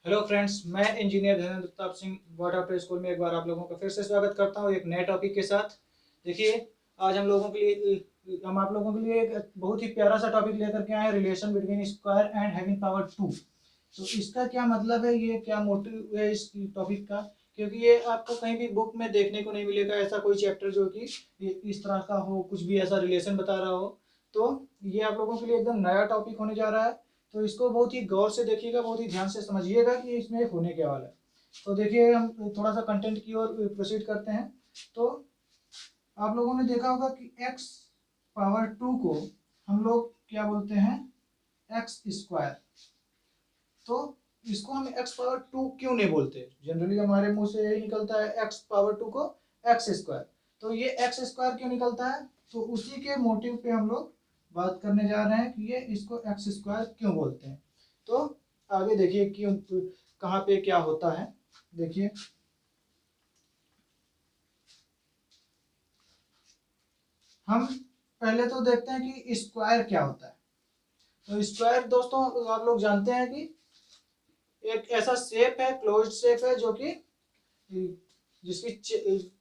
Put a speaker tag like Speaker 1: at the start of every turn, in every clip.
Speaker 1: Hello friends, मैं engineer Dhirendra Pratap Singh word after school में एक बार आप लोगों का फिर से स्वागत करता हूँ एक नए टॉपिक के साथ। देखिए, आज हम आप लोगों के लिए एक बहुत ही प्यारा सा टॉपिक लेकर के आए हैं, relation between square and having power two. तो इसका क्या मतलब है, ये क्या मोटिव है इस टॉपिक का? क्योंकि ये आपको कहीं भी बुक में देखने को नहीं मिलेगा ऐसा कोई चैप्टर जो कि इस तरह का हो, कुछ भी ऐसा रिलेशन बता रहा हो। तो ये आप लोगों के लिए एकदम नया टॉपिक होने जा रहा है। तो इसको बहुत ही गौर से देखिएगा, बहुत ही ध्यान से समझिएगा कि इसमें होने क्या वाला है। तो देखिए, हम थोड़ा सा कंटेंट की ओर प्रोसीड करते हैं। तो आप लोगों ने देखा होगा कि एक्स पावर टू को हम लोग क्या बोलते हैं, एक्स स्क्वायर। तो इसको हम एक्स पावर टू क्यों नहीं बोलते? जनरली हमारे मुंह से यही निकलता है एक्स पावर टू को एक्स स्क्वायर। तो ये एक्स स्क्वायर क्यों निकलता है, तो उसी के मोटिव पे हम लोग बात करने जा रहे हैं कि ये इसको एक्स स्क्वायर क्यों बोलते हैं। तो आगे देखिए क्यों, कहाँ पे क्या होता है। देखिए, हम पहले तो देखते हैं कि स्क्वायर क्या होता है। तो स्क्वायर दोस्तों, आप लोग जानते हैं कि एक ऐसा शेप है, क्लोज्ड शेप है, जो कि जिसकी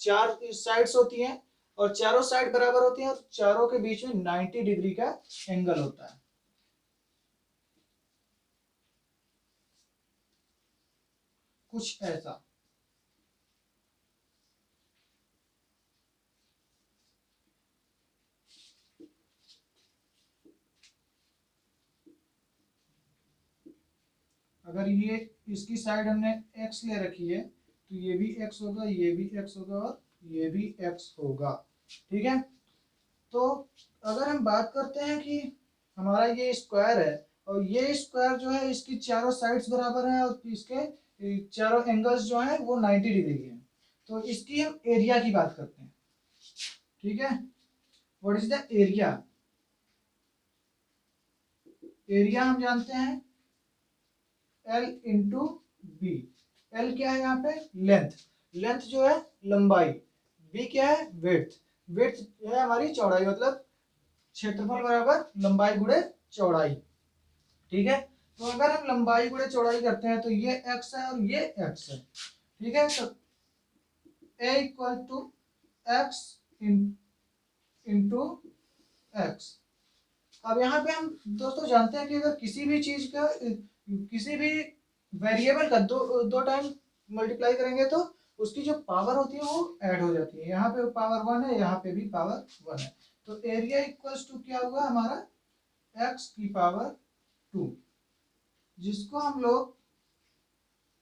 Speaker 1: चार साइड्स होती हैं और चारों साइड बराबर होती हैं और चारों के बीच में 90 डिग्री का एंगल होता है, कुछ ऐसा। अगर ये इसकी साइड हमने x ले रखी है तो ये भी x होगा, ये भी x होगा और ये भी x होगा। ठीक है। तो अगर हम बात करते हैं कि हमारा ये स्क्वायर है और ये स्क्वायर जो है इसकी चारों साइड्स बराबर हैं और इसके चारों एंगल्स जो हैं वो 90 डिग्री के हैं। तो इसकी हम एरिया की बात करते हैं। ठीक है। What is the area? Area हम जानते हैं एल इंटू बी। एल क्या है यहाँ पे? लेंथ। लेंथ जो है लंबाई। बी क्या है? विड्थ। विड्थ है हमारी चौड़ाई, मतलब क्षेत्रफल बराबर लंबाई गुणे चौड़ाई। ठीक है। तो अगर हम लंबाई गुणे चौड़ाई करते हैं तो ये x है और ये x है। ठीक है। तो a equal to x into x. अब यहाँ पे हम दोस्तों जानते हैं कि अगर किसी भी चीज का, किसी भी वेरिएबल का दो टाइम मल्टीप्लाई करेंगे तो उसकी जो पावर होती है वो ऐड हो जाती है। यहाँ पे पावर वन है, यहाँ पे भी पावर वन है। तो एरिया इक्वल्स टू क्या हुआ हमारा? एक्स की पावर टू, जिसको हम लोग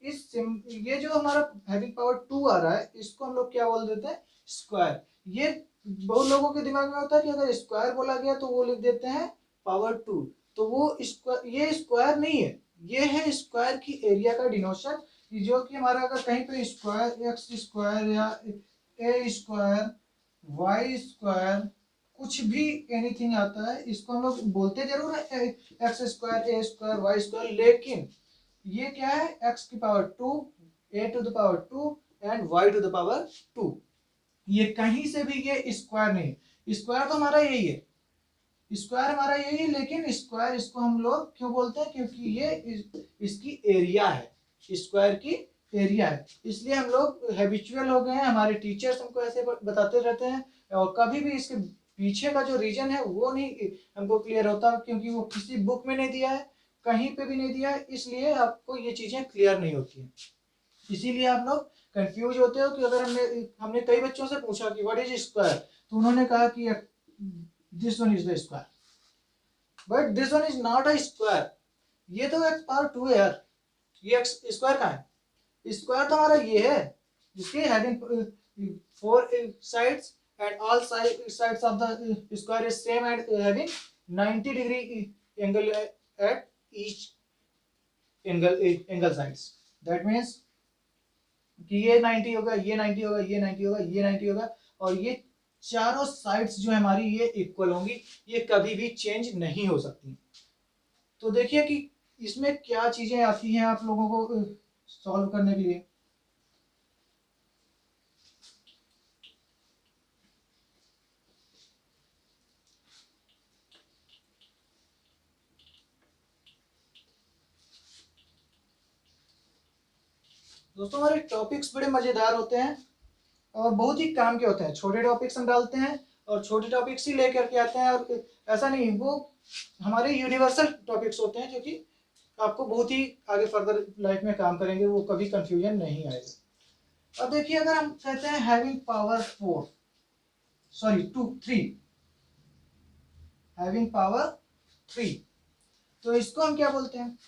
Speaker 1: ये जो हमारा हैविंग पावर टू आ रहा है इसको हम लोग क्या बोल देते हैं? स्क्वायर। ये बहुत लोगों के दिमाग में होता है कि अगर स्क्वायर बोला गया तो वो लिख देते हैं पावर टू। तो वो स्क्वायर, ये स्क्वायर नहीं है, ये है स्क्वायर की एरिया का डिनोशन। जो कि हमारा अगर कहीं पे स्क्वायर एक्स स्क्वायर या ए स्क्वायर वाई स्क्वायर कुछ भी एनीथिंग आता है, इसको हम लोग बोलते जरूर है x square a square y square, लेकिन ये क्या है? x की power two, a to the power two and y to the power two. ये कहीं से भी ये स्क्वायर नहीं। स्क्वायर तो हमारा यही है, स्क्वायर हमारा यही है, लेकिन स्क्वायर इसको हम लोग क्यों बोलते हैं? क्योंकि ये इसकी एरिया है, स्क्वायर की एरिया है। इसलिए हम लोग हैबिचुअल हो गए हैं, हमारे टीचर्स हमको ऐसे बताते रहते हैं और कभी भी इसके पीछे का जो रीजन है वो नहीं हमको क्लियर होता, क्योंकि वो किसी बुक में नहीं दिया है, कहीं पे भी नहीं दिया है, इसलिए आपको ये चीजें क्लियर नहीं होती हैं। इसीलिए आप लोग कंफ्यूज होते हो कि अगर हमने हमने कई बच्चों से पूछा कि व्हाट इज स्क्वायर, तो उन्होंने कहा कि this one is the square, but this one is not a square. ये तो एक्स पावर टू है यार, ये एक्स स्क्वायर कहाँ है? स्क्वायर तो हमारा ये है जिसके having four sides and all sides of the square is same and having 90 degree angle at each angle sides. That means कि ये 90 होगा, ये 90 होगा, ये 90 होगा, ये 90 होगा, और ये चारों साइड्स जो है हमारी ये इक्वल होंगी, ये कभी भी चेंज नहीं हो सकती। तो देखिए कि इसमें क्या चीजें आती हैं आप लोगों को सॉल्व करने के लिए। दोस्तों हमारे टॉपिक्स बड़े मजेदार होते हैं और बहुत ही काम के होते हैं। छोटे टॉपिक्स हम डालते हैं और छोटे टॉपिक्स ही लेकर के आते हैं, और ऐसा नहीं, वो हमारे यूनिवर्सल टॉपिक्स होते हैं जो कि आपको बहुत ही आगे फर्दर लाइफ में काम करेंगे, वो कभी कंफ्यूजन नहीं आएगा। अब देखिए, अगर हम कहते हैं having power 4, sorry 3, having power 3, तो इसको हम क्या बोलते हैं?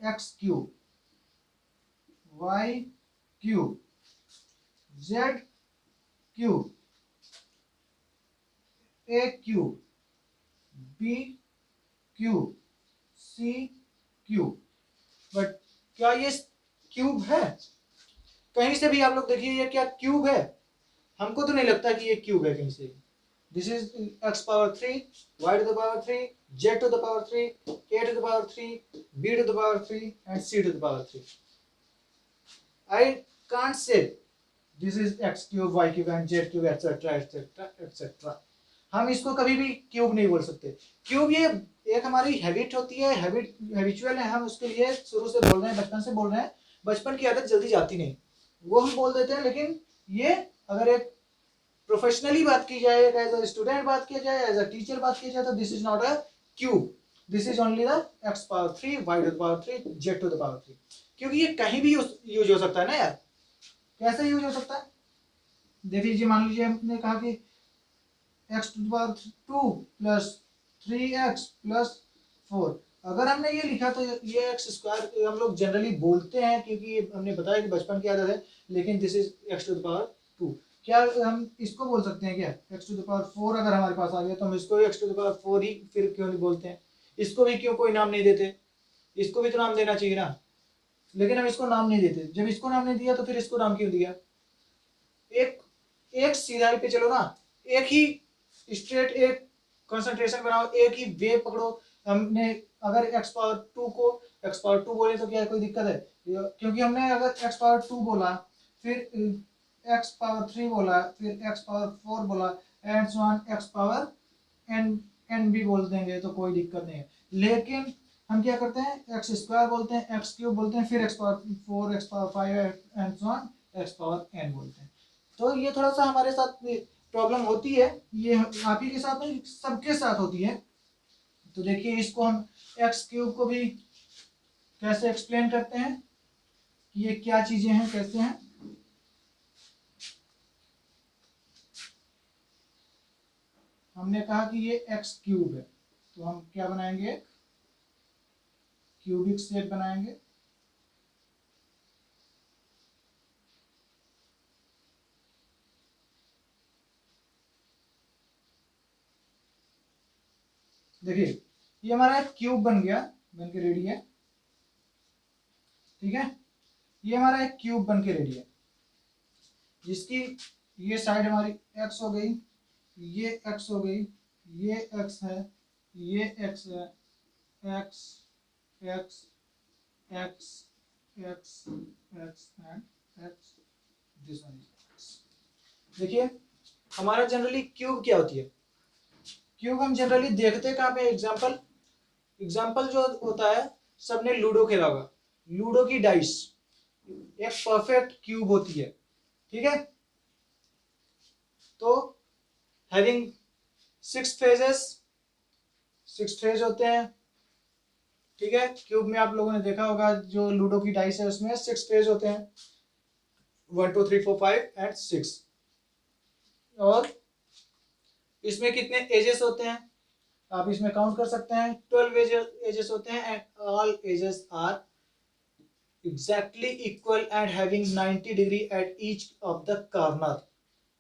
Speaker 1: X cube, y cube, z cube, a cube, b cube, c cube. But क्या ये क्यूब है? कहीं से भी आप लोग देखिए, ये क्या क्यूब है? हमको तो नहीं लगता कि ये क्यूब है कहीं से। This is x power 3, y to the power 3, z to the power 3, a to the power 3, b to the power 3 and c to the power 3। I can't say this is x cube, y cube and z cube etcetera etcetera etcetera. हम इसको कभी भी cube नहीं बोल सकते। Cube ये एक हमारी हैबिट होती है, हैबिचुअल है, हम उसके लिए शुरू से बोल रहे हैं, बचपन से बोल रहे हैं। बचपन की आदत जल्दी जाती नहीं, वो हम बोल देते हैं। लेकिन ये अगर एक प्रोफेशनली बात की जाए, एज अ स्टूडेंट बात किया जाए, एज अ टीचर बात किया जाए, तो this is not a cube, this is only the x power 3, y to the power 3, z to the power 3। क्योंकि ये कहीं भी यूज हो सकता है ना यार। कैसे यूज हो सकता है? देख लीजिए, मान लीजिए हमने कहा कि x to the power 2 plus 3x plus 4। अगर हमने ये लिखा तो ये एक्स स्क्वायर हम लोग जनरली बोलते हैं, क्योंकि हमने बताया कि बचपन की आदत है। लेकिन this is x to the power 2। क्या हम इसको बोल सकते हैं क्या? एक्स टू द पावर 4 अगर हमारे पास आ गया तो हम इसको एक्स टू द पावर 4 ही फिर क्यों नहीं बोलते हैं? इसको भी क्यों कोई नाम नहीं देते? इसको भी तो नाम देना चाहिए ना। लेकिन हम इसको नाम नहीं देते। जब इसको नाम नहीं दिया तो फिर इसको नाम क्यों दिया? एक एक सीधाई पे चलो ना, एक ही स्ट्रेट, एक कंसंट्रेशन बनाओ, एक ही वे पकड़ो। हमने अगर एक्स पावर 2 को एक्स पावर 2 बोले तो क्या कोई दिक्कत है? क्योंकि हमने अगर एक्स पावर 2 बोला, फिर एक्स पावर 3 बोला, फिर एक्स पावर 4 बोला, and so on x power n n भी बोल देंगे तो कोई दिक्कत नहीं है। लेकिन हम क्या करते हैं? एक्स स्क्वायर बोलते हैं, एक्स क्यूब बोलते हैं, फिर x power 4, x power 5 and so on x power n बोलते हैं। तो ये थोड़ा सा हमारे साथ प्रॉब्लम होती है। ये आप ही के साथ नहीं, सबके साथ होती है। तो देखिए, इसको हम एक्स क्यूब को भी कैसे एक्सप्लेन करते हैं कि ये क्या चीजें हैं, कैसे हैं। हमने कहा कि ये एक्स क्यूब है, तो हम क्या बनाएंगे? क्यूबिक शेप बनाएंगे। देखिए, ये हमारा एक क्यूब बन गया, बन के रेडी है। ठीक है, ये हमारा एक क्यूब बन के रेडी है, जिसकी ये साइड हमारी एक्स हो गई, ये एक्स हो गई, ये एक्स है, ये एक्स है, x x x x x and x, this one is x. देखिए, हमारा जनरली क्यूब क्या होती है? क्यूब हम जनरली देखते कहाँ पे? एग्जाम्पल जो होता है, सबने लूडो खेला होगा। लूडो की डाइस एक परफेक्ट क्यूब होती है। ठीक है, तो हैविंग 6 फेजेस, 6 फेज होते हैं। ठीक है, क्यूब में आप लोगों ने देखा होगा, जो लूडो की डाइस है उसमें 6 फेज होते हैं, 1 2 3 4 5 एंड 6। और इसमें कितने एजेस होते हैं आप इसमें काउंट कर सकते हैं? 12 एजेस होते हैं, and all edges are exactly equal and having 90 degree at each of the corner।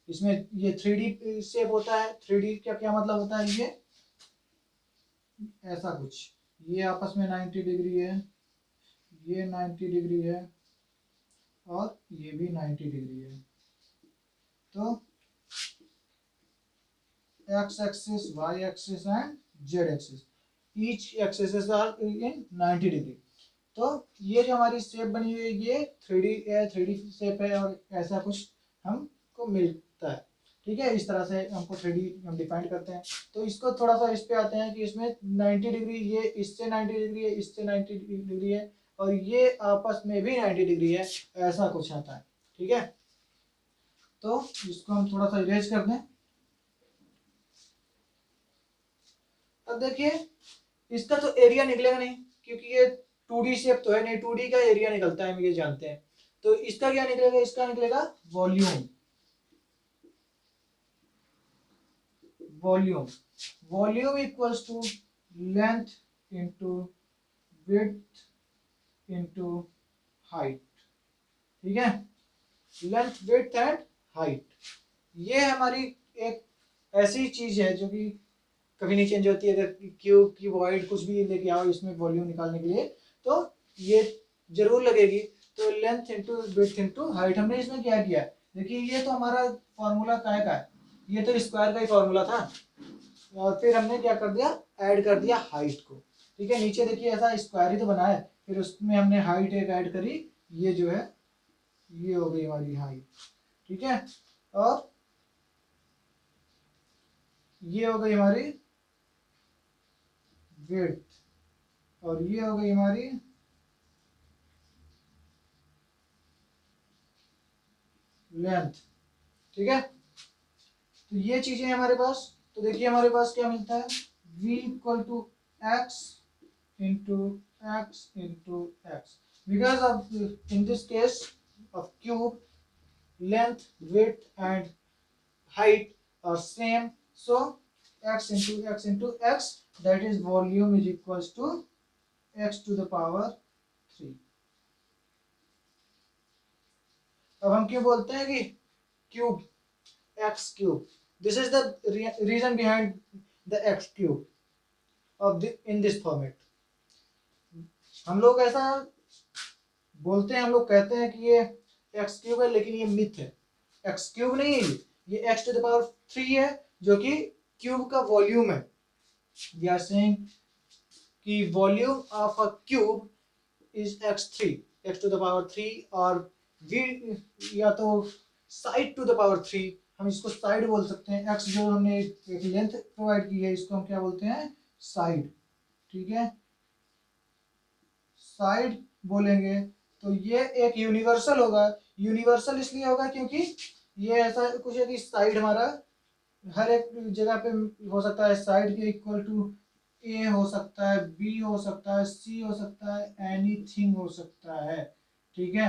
Speaker 1: इसमें ये 3D शेप होता है। 3D का क्या मतलब होता है? ये ऐसा कुछ, ये आपस में 90 डिग्री है, ये 90 डिग्री है, और ये भी 90 डिग्री है। तो x axis, y axis and z axis, each axis are in 90 degree. तो ये जो हमारी शेप बनी हुई है, ये 3D शेप है, और ऐसा कुछ हमको मिलता है। ठीक है, इस तरह से हमको 3D हम डिफाइन करते हैं। तो इसको थोड़ा सा इस पे आते हैं कि इसमें 90 डिग्री, ये इससे 90 डिग्री है, इससे 90 डिग्री है, और ये आपस में भी 90 डिग्री है, ऐसा कुछ आता है। ठीक है, तो इसको हम थोड़ा सा इरेज कर दें। अब देखिए इसका तो एरिया निकलेगा नहीं, क्योंकि ये 2D शेप तो है नहीं, 2D का एरिया निकलता है, हम ये जानते हैं। तो इसका क्या निकलेगा, इसका निकलेगा volume. Volume volume equals to length into width into height. ठीक है, लेंथ विड्थ एंड हाइट, ये हमारी एक ऐसी चीज है जो कि कभी नहीं चेंज होती है। अगर क्यूब की वॉइड कुछ भी लेके आओ इसमें वॉल्यूम निकालने के लिए तो ये जरूर लगेगी। तो length into width into height, हमने इसमें क्या किया, देखिए ये तो हमारा फॉर्मूला का है, ये तो स्क्वायर का ही फॉर्मूला था, और फिर हमने क्या कर दिया, ऐड कर दिया हाइट को। ठीक है, नीचे देखिए ऐसा स्क्वायर ही तो बना है, फिर उसमें हमने हाइट एक ऐड करी, ये जो है ये हो गई हमारी हाइट। ठीक है, और ये हो गई हमारी विड्थ, और ये हो गई हमारी लेंथ। ठीक है, तो ये चीजें हमारे पास, तो देखिए हमारे पास क्या मिलता है, v equal to x into x into x, because of in this case of cube length width and height are same, so x into x, that is volume is equals to x to the power 3। अब हम क्यों बोलते हैं कि cube, x cube, this is the reason behind the x cube of in this format. हम लोग ऐसा बोलते हैं, हम लोग कहते हैं कि ये x क्यूब है, लेकिन ये मिथ है, x क्यूब नहीं है, ये x to the power 3 है, जो कि क्यूब का वॉल्यूम है। वी आर सेइंग कि volume of a cube is x3, x to the power 3, और v या तो साइड टू द पावर 3, हम इसको साइड बोल सकते हैं। x जो हमने एक लेंथ प्रोवाइड की है, इसको हम क्या बोलते हैं, साइड। ठीक है, साइड बोलेंगे तो ये एक यूनिवर्सल होगा। यूनिवर्सल इसलिए होगा क्योंकि ये ऐसा कुछ है कि साइड हमारा हर एक जगह पे हो सकता है, साइड के इक्वल टू ए हो सकता है, बी हो सकता है, सी हो सकता है, एनीथिंग हो सकता है। ठीक है,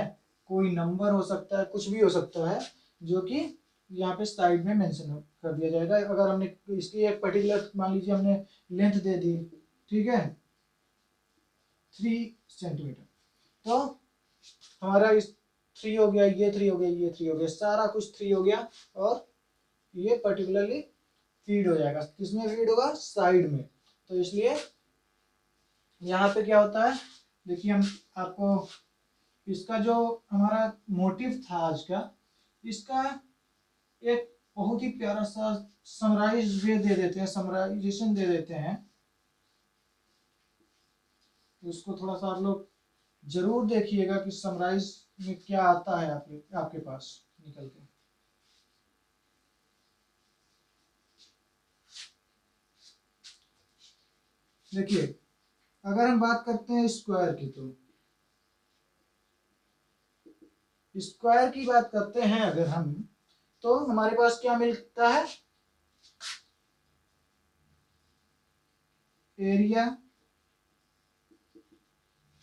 Speaker 1: कोई नंबर हो सकता है, कुछ भी हो सकता है, जो कि यहाँ पे साइड में मेंशन कर दिया जाएगा। अगर हमने इसकी एक पर्टिकुलर मान लीजिए हमने लेंथ दे दी, ठीक है 3 सेंटीमीटर, तो हमारा इस 3 हो गया, ये 3 हो गया, ये 3 हो गया, सारा कुछ 3 हो गया, और ये पर्टिकुलरली फीड हो जाएगा, किसमें फीड होगा, साइड में। तो इसलिए यहाँ पे क्या होता है, देखिए हम आपको इसका जो हमारा मोटिव था आज का, इसका एक बहुत ही प्यारा सा समराइज वे दे देते हैं, समराइजेशन दे देते हैं। तो उसको थोड़ा सा आप लोग जरूर देखिएगा कि समराइज में क्या आता है आपके पास निकल के। देखिए अगर हम बात करते हैं स्क्वायर की, तो स्क्वायर की बात करते हैं अगर हम, तो हमारे पास क्या मिलता है, area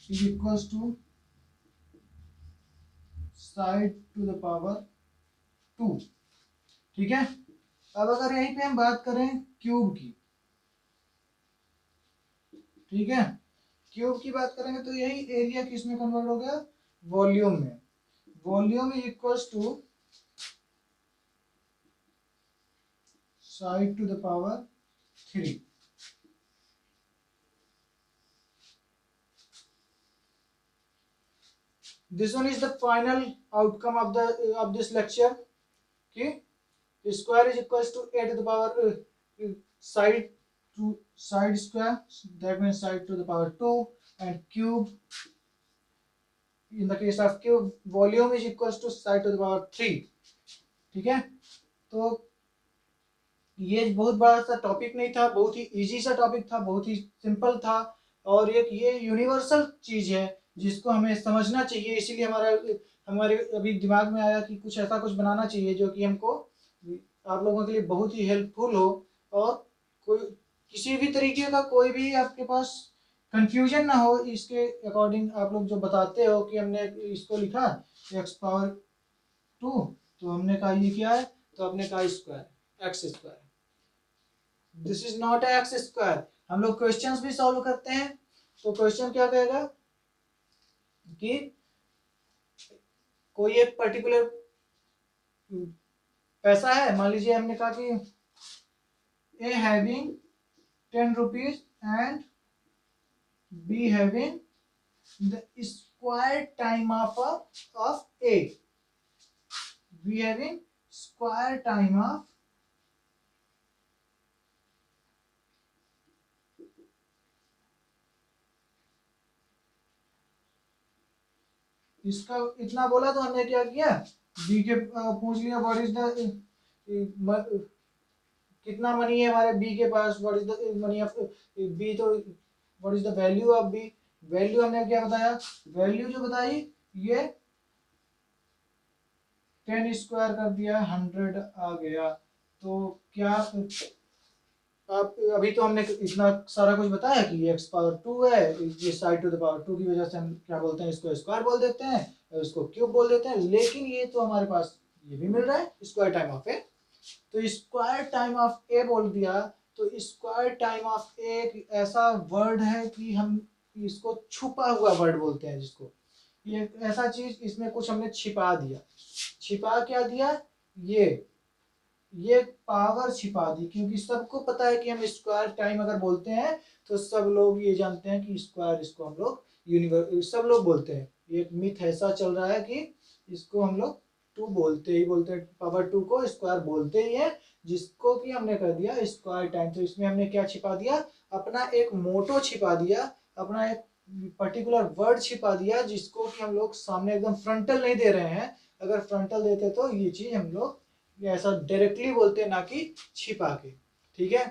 Speaker 1: is equals to side to the power 2। ठीक है, अब अगर यहीं पे हम बात करें क्यूब की, ठीक है, क्यूब की बात करेंगे तो यही एरिया किस में कन्वर्ट हो गया, वॉल्यूम में। Volume is equals to side to the power 3। This one is the final outcome of this lecture, कि square is equals to a to the power side to side square, that means side to the power 2, and cube, in the case of cube, volume is equals to side to the power 3। ठीक है, तो ये बहुत बड़ा सा topic नहीं था, बहुत ही इजी सा टॉपिक था, बहुत ही सिंपल था, और एक ये यूनिवर्सल चीज है जिसको हमें समझना चाहिए, इसीलिए हमारे अभी दिमाग में आया कि कुछ ऐसा कुछ बनाना चाहिए जो कि हमको आप लोगों के लिए बहुत ही हेल्पफुल हो, और कोई किसी भी तरीके का कोई भी आपके पास कंफ्यूजन ना हो इसके अकॉर्डिंग। आप लोग जो बताते हो कि हमने इसको लिखा x⁻2, तो हमने कहा ये क्या है, तो आपने कहा square, x square. This is not x square. हम लोग क्वेश्चंस भी सॉल्व करते हैं, तो क्वेश्चन क्या कहेगा कि कोई एक पर्टिकुलर पैसा है, मान लीजिए हमने कहा कि ए having 10 rupees and be having the square time of A, be having square time of इसका इतना बोला, तो हमने क्या किया, बी के पूछ लिया व्हाट इज द कितना मनी है हमारे बी के पास, what is the money of B, तो what is the value of B. Value हमने क्या बताया, वैल्यू जो बताई ये 10 स्क्वायर कर दिया 100 आ गया। तो क्या आप अभी तो हमने इतना सारा कुछ बताया कि ये x⁻2 है, ये साइड टू द पावर 2 की वजह से हम क्या बोलते हैं, इसको स्क्वायर बोल देते हैं, इसको क्यूब बोल देते हैं। लेकिन ये तो हमारे पास ये भी मिल रहा है स्क्वायर टाइम ऑफ ए, तो स्क्वायर टाइम ऑफ ए बोल दिया। तो स्क्वायर टाइम ऑफ ए एक ऐसा वर्ड है कि हम इसको छुपा हुआ वर्ड बोलते हैं, जिसको ये ऐसा चीज, इसमें कुछ हमने छिपा दिया। छिपा क्या दिया, ये पावर छिपा दी, क्योंकि सबको पता है कि हम स्क्वायर टाइम अगर बोलते हैं तो सब लोग ये जानते हैं कि स्क्वायर, इसको हम लोग यूनिवर्स सब लोग बोलते हैं। ये एक मिथ ऐसा चल रहा है कि इसको हम लोग टू बोलते हैं, पावर टू को स्क्वायर बोलते ही है, जिसको कि हमने कर दिया स्क्वायर टाइम। तो इसमें हमने क्या छिपा दिया, अपना एक मोटो छिपा दिया, अपना एक पर्टिकुलर वर्ड छिपा दिया, जिसको कि हम लोग सामने एकदम फ्रंटल नहीं दे रहे हैं। अगर फ्रंटल देते तो ये चीज हम लोग ये ऐसा डायरेक्टली बोलते हैं, ना कि छिपा के। ठीक है,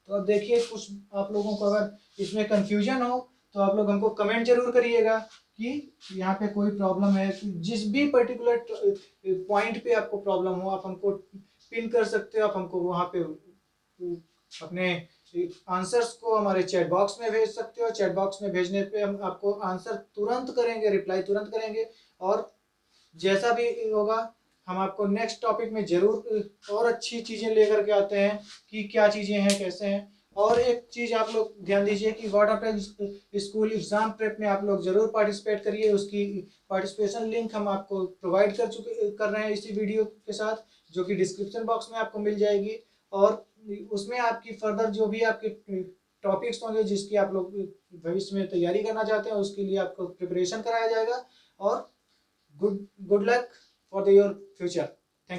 Speaker 1: तो अब देखिए कुछ आप लोगों को अगर इसमें कंफ्यूजन हो तो आप लोग हमको कमेंट जरूर करिएगा कि यहाँ पे कोई प्रॉब्लम है, कि जिस भी पर्टिकुलर पॉइंट पे आपको प्रॉब्लम हो आप हमको पिन कर सकते हो। आप हमको वहाँ पे अपने आंसर्स को हमारे चैट बॉक्स में भेज सकते हो। चैट बॉक्स में भेजने पे हम आपको आंसर तुरंत करेंगे, रिप्लाई तुरंत करेंगे, और जैसा भी होगा हम आपको नेक्स्ट टॉपिक में जरूर और अच्छी चीज़ें लेकर के आते हैं कि क्या चीज़ें हैं, कैसे हैं। और एक चीज़ आप लोग ध्यान दीजिए कि what after school exam prep में आप लोग जरूर पार्टिसिपेट करिए। उसकी पार्टिसिपेशन लिंक हम आपको प्रोवाइड कर रहे हैं इसी वीडियो के साथ, जो कि डिस्क्रिप्शन बॉक्स में आपको मिल जाएगी। और उसमें आपकी फर्दर जो भी आपके टॉपिक्स होंगे जिसकी आप लोग भविष्य में तैयारी करना चाहते हैं, उसके लिए आपको प्रिपरेशन कराया जाएगा। और good luck for your future.